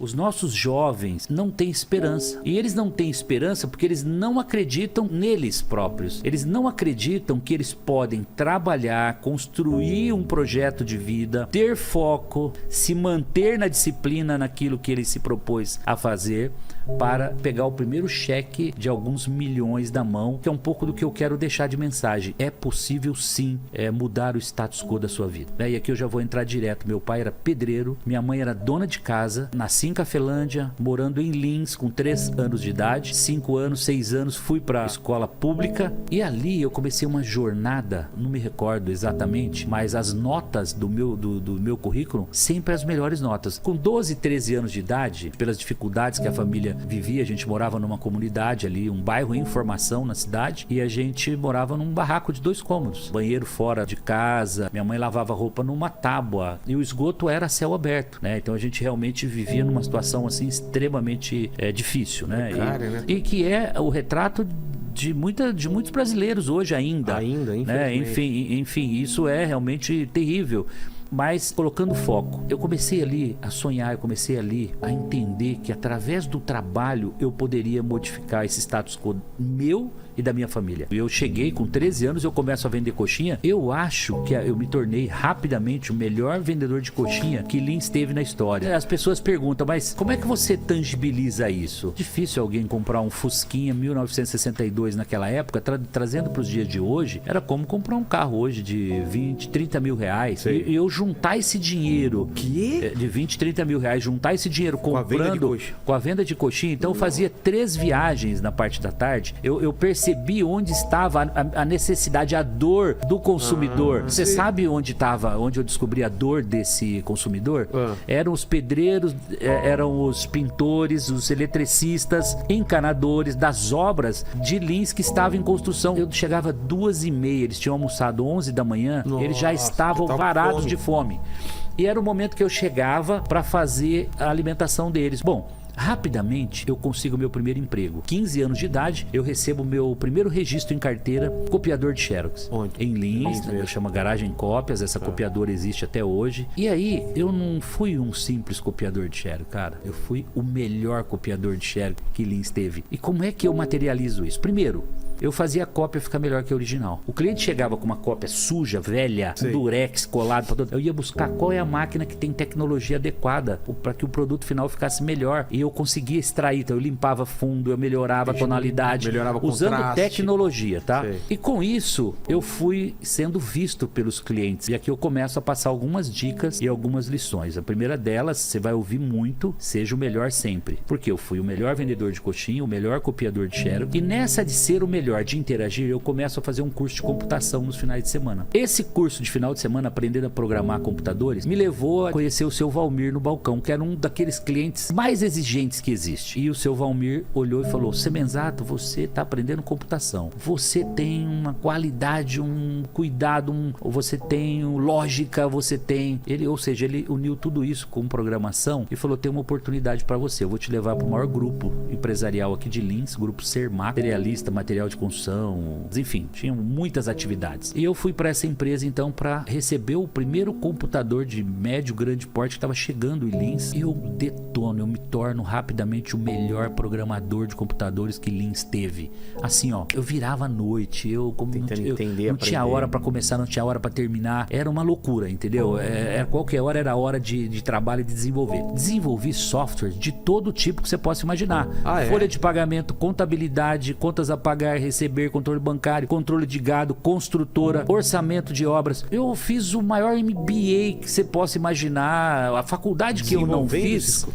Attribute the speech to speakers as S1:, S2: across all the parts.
S1: Os nossos jovens não têm esperança. E eles não têm esperança porque eles não acreditam neles próprios. Eles não acreditam que eles podem trabalhar, construir um projeto de vida, ter foco, se manter na disciplina naquilo que ele se propôs a fazer, para pegar o primeiro cheque de alguns milhões da mão, que é um pouco do que eu quero deixar de mensagem. É possível sim mudar o status quo da sua vida. E aqui eu já vou entrar direto. Meu pai era pedreiro, minha mãe era dona de casa, nasci em Cafelândia, morando em Lins com 3 anos de idade, 5 anos, 6 anos, fui para escola pública e ali eu comecei uma jornada, não me recordo exatamente, mas as notas do meu currículo, sempre as melhores notas. Com 12, 13 anos de idade, pelas dificuldades que a família vivia, a gente morava numa comunidade ali, um bairro em formação na cidade, e a gente morava num barraco de 2 cômodos, banheiro fora de casa, minha mãe lavava roupa numa tábua e o esgoto era a céu aberto, né? Então a gente realmente vivia numa situação assim extremamente difícil, né? E que é o retrato de muitos brasileiros hoje ainda, né? Enfim, isso é realmente terrível. Mas colocando foco, eu comecei ali a sonhar, eu comecei ali a entender que através do trabalho eu poderia modificar esse status quo meu e da minha família. Eu cheguei com 13 anos, eu começo a vender coxinha. Eu acho que eu me tornei rapidamente o melhor vendedor de coxinha que Lins teve na história. As pessoas perguntam, mas como é que você tangibiliza isso? Difícil alguém comprar um Fusquinha 1962 naquela época, trazendo para os dias de hoje, era como comprar um carro hoje de 20, 30 mil reais. E eu juntar esse dinheiro de 20, 30 mil reais, juntar esse dinheiro comprando com a venda de coxinha. Então eu fazia 3 viagens na parte da tarde. Eu percebi onde estava a necessidade, a dor do consumidor. Você sabe onde eu descobri a dor desse consumidor? Eram os pedreiros, eram os pintores, os eletricistas, encanadores das obras de Lins que estavam em construção. Eu chegava 2h30, eles tinham almoçado 11 da manhã, eles já estavam varados de fome. E era o momento que eu chegava para fazer a alimentação deles. Bom, rapidamente eu consigo meu primeiro emprego. 15 anos de idade, eu recebo meu primeiro registro em carteira, copiador de Xerox. Onde? Em Lins, né? Chama Garagem Cópias, essa copiadora existe até hoje. E aí, eu não fui um simples copiador de Xerox, cara. Eu fui o melhor copiador de Xerox que Lins teve. E como é que eu materializo isso? Primeiro, eu fazia a cópia ficar melhor que a original. O cliente chegava com uma cópia suja, velha, um durex colado pra todo. Eu ia buscar qual é a máquina que tem tecnologia adequada para que o produto final ficasse melhor. E eu conseguia extrair, então eu limpava fundo, eu melhorava a tonalidade, usando tecnologia, tá? E com isso, eu fui sendo visto pelos clientes. E aqui eu começo a passar algumas dicas e algumas lições. A primeira delas, você vai ouvir muito, seja o melhor sempre. Porque eu fui o melhor vendedor de coxinha, o melhor copiador de Xerox. E nessa de ser o melhor, de interagir, eu começo a fazer um curso de computação nos finais de semana. Esse curso de final de semana, aprendendo a programar computadores, me levou a conhecer o seu Valmir no balcão, que era um daqueles clientes mais exigentes que existe. E o seu Valmir olhou e falou: Semenzato, você está aprendendo computação. Você tem uma qualidade, um cuidado, você tem lógica, você tem... Ou seja, ele uniu tudo isso com programação e falou: tem uma oportunidade para você. Eu vou te levar para o maior grupo empresarial aqui de Lins, grupo Sermac, materialista, material de construção, enfim, tinham muitas atividades. E eu fui para essa empresa então para receber o primeiro computador de médio, grande porte que estava chegando em Lins. Eu detono, eu me torno rapidamente o melhor programador de computadores que Lins teve. Assim, ó, eu virava à noite, eu não tinha hora para começar, não tinha hora para terminar, era uma loucura, entendeu? Qualquer hora era hora de trabalho e de desenvolver. Desenvolvi software de todo tipo que você possa imaginar. Folha de pagamento, contabilidade, contas a pagar, receber, controle bancário, controle de gado, construtora, orçamento de obras. Eu fiz o maior MBA que você possa imaginar. A faculdade que eu não fiz,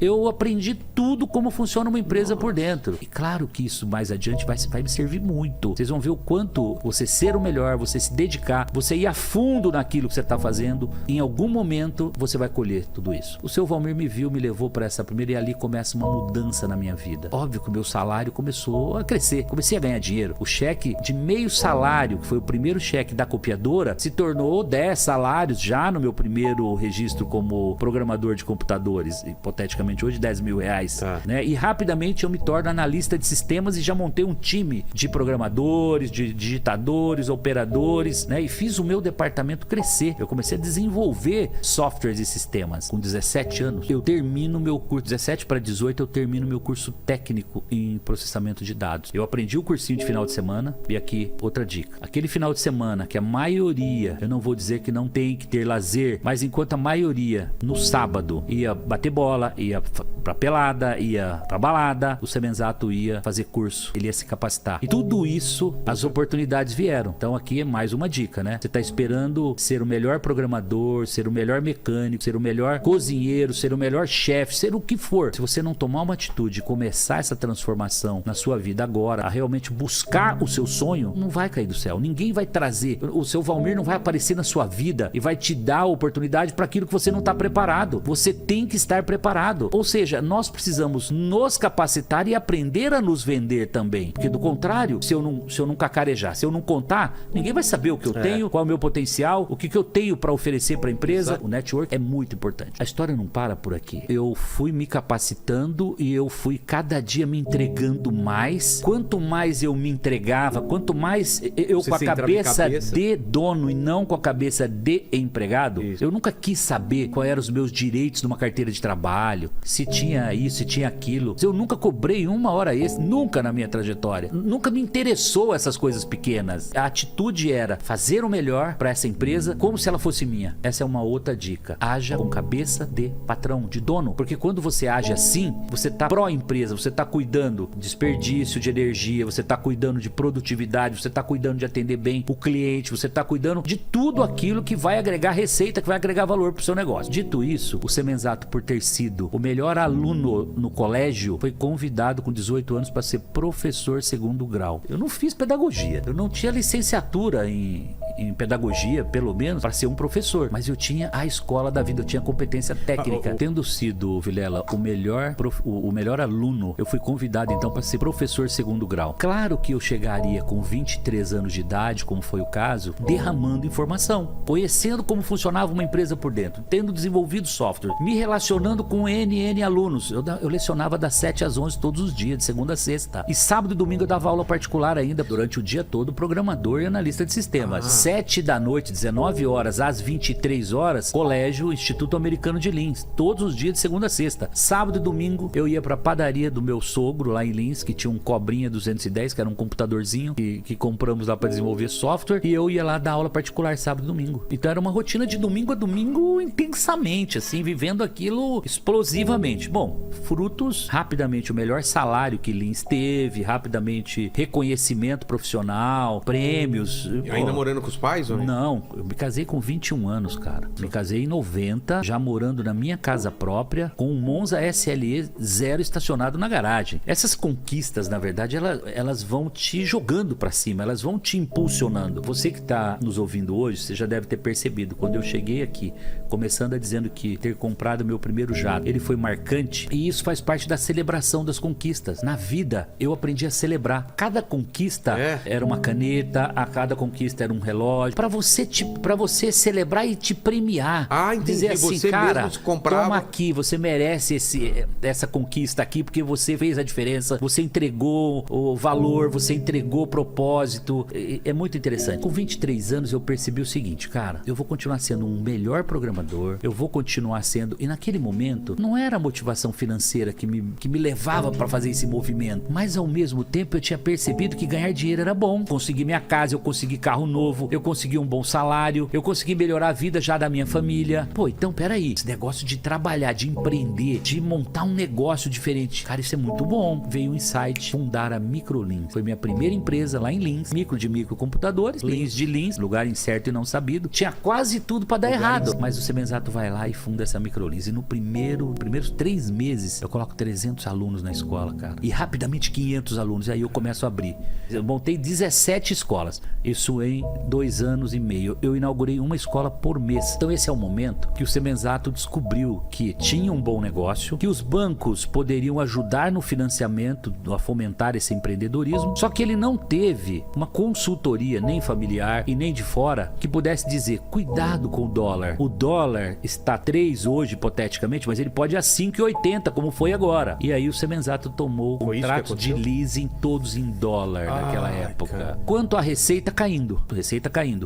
S1: eu aprendi tudo como funciona uma empresa por dentro. E claro que isso mais adiante vai me servir muito. Vocês vão ver o quanto você ser o melhor, você se dedicar, você ir a fundo naquilo que você está fazendo, em algum momento você vai colher tudo isso. O seu Valmir me viu, me levou para essa primeira, e ali começa uma mudança na minha vida. Óbvio que o meu salário começou a crescer, comecei a ganhar dinheiro. O cheque de meio salário, que foi o primeiro cheque da copiadora, se tornou 10 salários já no meu primeiro registro como programador de computadores, hipoteticamente praticamente hoje, R$10.000, né? E rapidamente eu me torno analista de sistemas e já montei um time de programadores, de digitadores, operadores, né? E fiz o meu departamento crescer. Eu comecei a desenvolver softwares e sistemas. Com 17 anos, eu termino meu curso, 17 para 18, eu termino meu curso técnico em processamento de dados. Eu aprendi o cursinho de final de semana. E aqui, outra dica. Aquele final de semana que a maioria, eu não vou dizer que não tem que ter lazer, mas enquanto a maioria, no sábado, ia bater bola, ia pra pelada, ia pra balada, o Semenzato ia fazer curso, ele ia se capacitar. E tudo isso, as oportunidades vieram. Então aqui é mais uma dica, né? Você tá esperando ser o melhor programador, ser o melhor mecânico, ser o melhor cozinheiro, ser o melhor chefe, ser o que for. Se você não tomar uma atitude e começar essa transformação na sua vida agora, a realmente buscar o seu sonho, não vai cair do céu. Ninguém vai trazer, o seu Valmir não vai aparecer na sua vida e vai te dar a oportunidade para aquilo que você não está preparado. Você tem que estar preparado. Ou seja, nós precisamos nos capacitar e aprender a nos vender também. Porque do contrário, se eu não cacarejar, se eu não contar, ninguém vai saber o que eu tenho, qual é o meu potencial, o que eu tenho para oferecer para a empresa. Exato. O network é muito importante. A história não para por aqui. Eu fui me capacitando e eu fui cada dia me entregando mais. Quanto mais eu me entregava, quanto mais eu você com a cabeça de dono e não com a cabeça de empregado, eu nunca quis saber quais eram os meus direitos numa carteira de trabalho, se tinha isso, se tinha aquilo. Eu nunca cobrei uma hora extra, nunca na minha trajetória. Nunca me interessou essas coisas pequenas. A atitude era fazer o melhor para essa empresa como se ela fosse minha. Essa é uma outra dica. Haja com cabeça de patrão, de dono. Porque quando você age assim, você tá pró-empresa, você tá cuidando de desperdício de energia, você tá cuidando de produtividade, você tá cuidando de atender bem o cliente, você tá cuidando de tudo aquilo que vai agregar receita, que vai agregar valor pro seu negócio. Dito isso, o Semenzato, por ter sido o melhor aluno no colégio, foi convidado com 18 anos para ser professor segundo grau. Eu não fiz pedagogia, eu não tinha licenciatura em pedagogia, pelo menos, para ser um professor, mas eu tinha a escola da vida, eu tinha competência técnica. Tendo sido, Vilela, o melhor aluno, eu fui convidado então para ser professor segundo grau. Claro que eu chegaria com 23 anos de idade, como foi o caso, derramando informação, conhecendo como funcionava uma empresa por dentro, tendo desenvolvido software, me relacionando com N alunos. Eu lecionava das 7 às 11 todos os dias, de segunda a sexta. E sábado e domingo eu dava aula particular ainda, durante o dia todo, programador e analista de sistemas. 7 da noite, 19 horas às 23 horas, colégio Instituto Americano de Lins, todos os dias de segunda a sexta. Sábado e domingo eu ia pra padaria do meu sogro lá em Lins, que tinha um Cobrinha 210, que era um computadorzinho que compramos lá para desenvolver software, e eu ia lá dar aula particular sábado e domingo. Então era uma rotina de domingo a domingo intensamente, assim, vivendo aquilo explosivamente. Bom, frutos, rapidamente o melhor salário que Lins teve, rapidamente reconhecimento profissional, prêmios.
S2: E ainda morando com os pais? Ou
S1: não, eu me casei com 21 anos, cara. Me casei em 90, já morando na minha casa própria, com um Monza SLE 0 estacionado na garagem. Essas conquistas, na verdade, elas vão te jogando pra cima, elas vão te impulsionando. Você que tá nos ouvindo hoje, você já deve ter percebido, quando eu cheguei aqui, começando dizendo que ter comprado meu primeiro jato, ele foi marcante, e isso faz parte da celebração das conquistas. Na vida, eu aprendi a celebrar. Cada conquista era uma caneta, a cada conquista era um relógio, pra você celebrar e te premiar.
S2: Entendi.
S1: Dizer assim,
S2: você
S1: cara,
S2: mesmo comprava...
S1: toma aqui, você merece essa conquista aqui, porque você fez a diferença, você entregou o valor, você entregou o propósito. É muito interessante. Com 23 anos eu percebi o seguinte, cara, eu vou continuar sendo um melhor programador, eu vou continuar sendo, e naquele momento não era a motivação financeira que me levava para fazer esse movimento, mas ao mesmo tempo eu tinha percebido que ganhar dinheiro era bom. Consegui minha casa, eu consegui carro novo, eu consegui um bom salário, eu consegui melhorar a vida já da minha família. Pô, então peraí, esse negócio de trabalhar, de empreender, de montar um negócio diferente, cara, isso é muito bom. Veio o insight, fundar a Microlins. Foi minha primeira empresa lá em Lins, microcomputadores, Lins de Lins, lugar incerto e não sabido. Tinha quase tudo pra dar errado, mas o Semenzato vai lá e funda essa Microlins. E no primeiros 3 meses eu coloco 300 alunos na escola, cara, e rapidamente 500 alunos, e aí eu começo a abrir. Eu montei 17 escolas, isso em 2 anos e meio. Eu inaugurei uma escola por mês. Então esse é o momento que o Semenzato descobriu que tinha um bom negócio, que os bancos poderiam ajudar no financiamento, a fomentar esse empreendedorismo, só que ele não teve uma consultoria nem familiar e nem de fora que pudesse dizer, cuidado com o dólar. O dólar está 3 hoje, hipoteticamente, mas ele pode ir a 5,80, como foi agora. E aí o Semenzato tomou contratos de leasing todos em dólar naquela época. Cara. Quanto à receita caindo,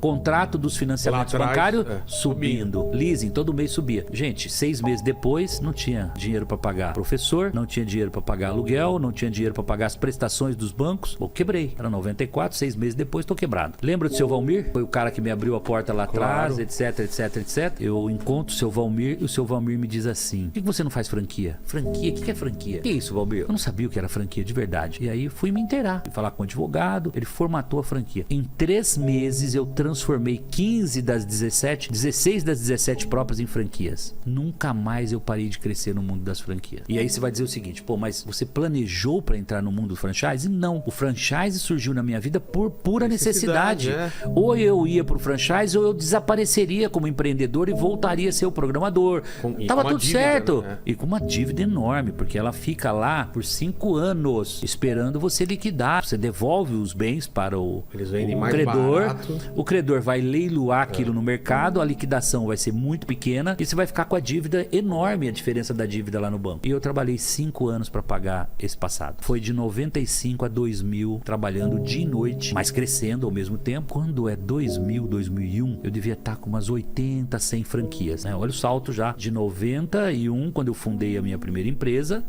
S1: contrato dos financiamentos bancários subindo, leasing todo mês subia. Gente, 6 meses depois não tinha dinheiro para pagar professor, não tinha dinheiro para pagar aluguel, não tinha dinheiro para pagar as prestações dos bancos. Pô, quebrei. Era 94, 6 meses depois tô quebrado. Lembra do seu Valmir? Foi o cara que me abriu a porta lá atrás, etc, etc, etc. Eu encontro o seu Valmir e o seu Valmir me diz assim: por que você não faz franquia? Franquia? O que é franquia? Que é isso, Valmir? Eu não sabia o que era franquia de verdade. E aí fui me inteirar, fui falar com o advogado, ele formatou a franquia. Em 3 meses eu transformei 15 das 17, 16 das 17 próprias em franquias. Nunca mais eu parei de crescer no mundo das franquias. E aí você vai dizer o seguinte: pô, mas você planejou para entrar no mundo do franchise? Não. O franchise surgiu na minha vida por pura necessidade. Ou eu ia pro franchise ou eu desapareceria como empreendedor e voltaria a ser o programador. Tava tudo certo. Né? E com uma dívida enorme, porque ela fica lá por 5 anos esperando você liquidar. Você devolve os bens para o credor. Barato. O credor vai leiloar aquilo no mercado, a liquidação vai ser muito pequena e você vai ficar com a dívida enorme, a diferença da dívida lá no banco. E eu trabalhei 5 anos para pagar esse passado. Foi de 95 a 2000 trabalhando dia e noite, mas crescendo ao mesmo tempo. Quando é 2000, 2001, eu devia estar com umas 80, 100 franquias, né? Olha o salto já de 91, quando eu fundei a minha primeira empresa.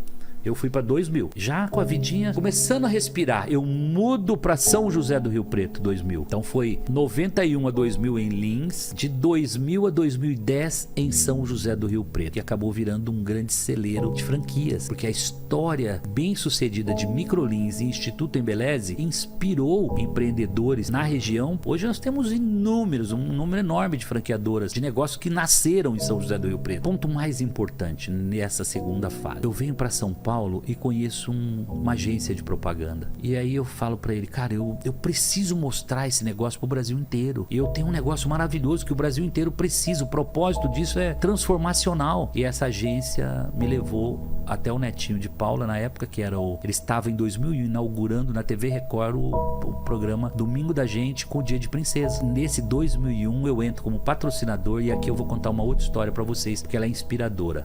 S1: Eu fui para 2000, já com a vidinha começando a respirar. Eu mudo para São José do Rio Preto, 2000. Então foi 91 a 2000 em Lins, de 2000 a 2010 em São José do Rio Preto, que acabou virando um grande celeiro de franquias, porque a história bem sucedida de Microlins e Instituto Embeleze inspirou empreendedores na região. Hoje nós temos inúmeros, um número enorme de franqueadoras, de negócios que nasceram em São José do Rio Preto. Ponto mais importante nessa segunda fase: eu venho para São Paulo e conheço uma agência de propaganda. E aí eu falo pra ele: cara, eu preciso mostrar esse negócio pro Brasil inteiro. E eu tenho um negócio maravilhoso que o Brasil inteiro precisa. O propósito disso é transformacional. E essa agência me levou até o Netinho de Paula, na época que era ele estava em 2000 inaugurando na TV Record o programa Domingo da Gente com o Dia de Princesa. Nesse 2001 eu entro como patrocinador e aqui eu vou contar uma outra história pra vocês, porque ela é inspiradora.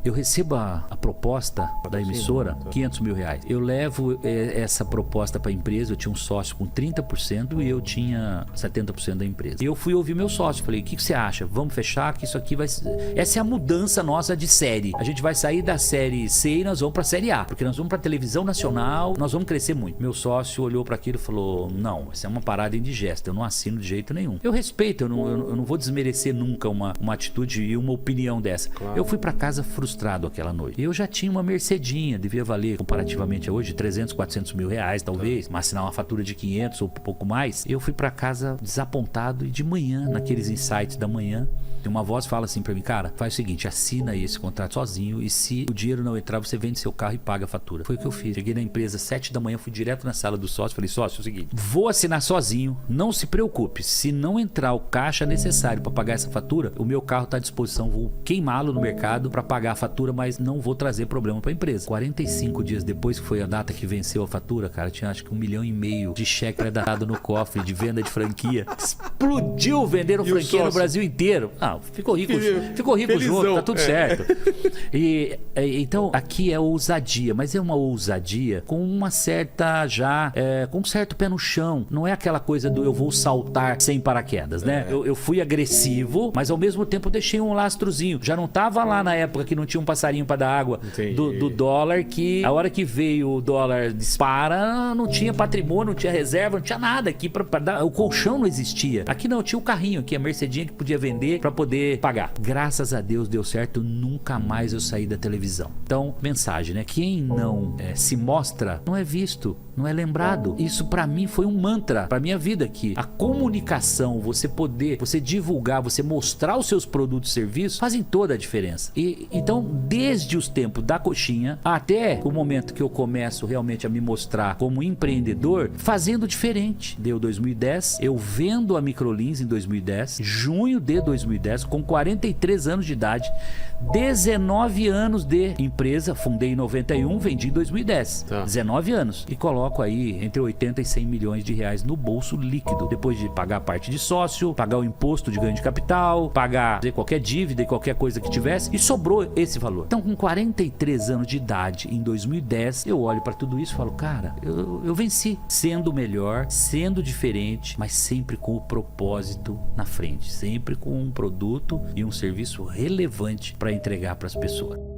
S1: Eu recebo a proposta da emissora, R$500 mil. Eu levo essa proposta para a empresa. Eu tinha um sócio com 30% e eu tinha 70% da empresa. E eu fui ouvir meu sócio. Falei: o que você acha? Vamos fechar que isso aqui vai... Essa é a mudança nossa de série. A gente vai sair da série C e nós vamos para a série A. Porque nós vamos para televisão nacional, nós vamos crescer muito. Meu sócio olhou para aquilo e falou: não, essa é uma parada indigesta. Eu não assino de jeito nenhum. Eu respeito, eu não vou desmerecer nunca uma atitude e uma opinião dessa. Claro. Eu fui para casa frustrado aquela noite. Eu já tinha uma Mercedinha, devia valer comparativamente a hoje 300, 400 mil reais talvez, mas assinar uma fatura de 500 ou pouco mais. Eu fui para casa desapontado e de manhã, naqueles insights da manhã, tem uma voz que fala assim pra mim: cara, faz o seguinte, assina esse contrato sozinho e se o dinheiro não entrar, você vende seu carro e paga a fatura. Foi o que eu fiz. Cheguei na empresa 7 da manhã, fui direto na sala do sócio, falei: sócio, é o seguinte, vou assinar sozinho, não se preocupe, se não entrar o caixa necessário para pagar essa fatura, o meu carro tá à disposição, vou queimá-lo no mercado para pagar a fatura, mas não vou trazer problema para a empresa. 45 dias depois, que foi a data que venceu a fatura, cara, tinha acho que 1,5 milhão de cheque predado no cofre de venda de franquia. Explodiu, venderam franquia no Brasil inteiro. Não, ficou rico felizão, junto, tá tudo certo. Então, aqui é ousadia, mas é uma ousadia com uma certa com um certo pé no chão. Não é aquela coisa do eu vou saltar sem paraquedas, né? Eu fui agressivo, mas ao mesmo tempo deixei um lastrozinho. Já não tava lá na época que não tinha um passarinho para dar água do dólar, que a hora que veio o dólar dispara, não tinha patrimônio, não tinha reserva, não tinha nada aqui para dar. O colchão não existia. Aqui não, tinha o carrinho aqui, a Mercedinha que podia vender para poder pagar. Graças a Deus deu certo, nunca mais eu saí da televisão. Então, mensagem, né? Quem não se mostra, não é visto. não é lembrado. Isso para mim foi um mantra para minha vida aqui. A comunicação, você poder, você divulgar, você mostrar os seus produtos e serviços fazem toda a diferença. E então, desde os tempos da coxinha até o momento que eu começo realmente a me mostrar como empreendedor, fazendo diferente. Deu 2010, eu vendo a Microlins em 2010, junho de 2010, com 43 anos de idade, 19 anos de empresa, fundei em 91, vendi em 2010. 19 anos. E coloco aí entre 80 e 100 milhões de reais no bolso líquido, depois de pagar a parte de sócio, pagar o imposto de ganho de capital, pagar qualquer dívida e qualquer coisa que tivesse, e sobrou esse valor. Então, com 43 anos de idade, em 2010, eu olho para tudo isso e falo, cara, eu venci, sendo melhor, sendo diferente, mas sempre com o propósito na frente, sempre com um produto e um serviço relevante para entregar para as pessoas.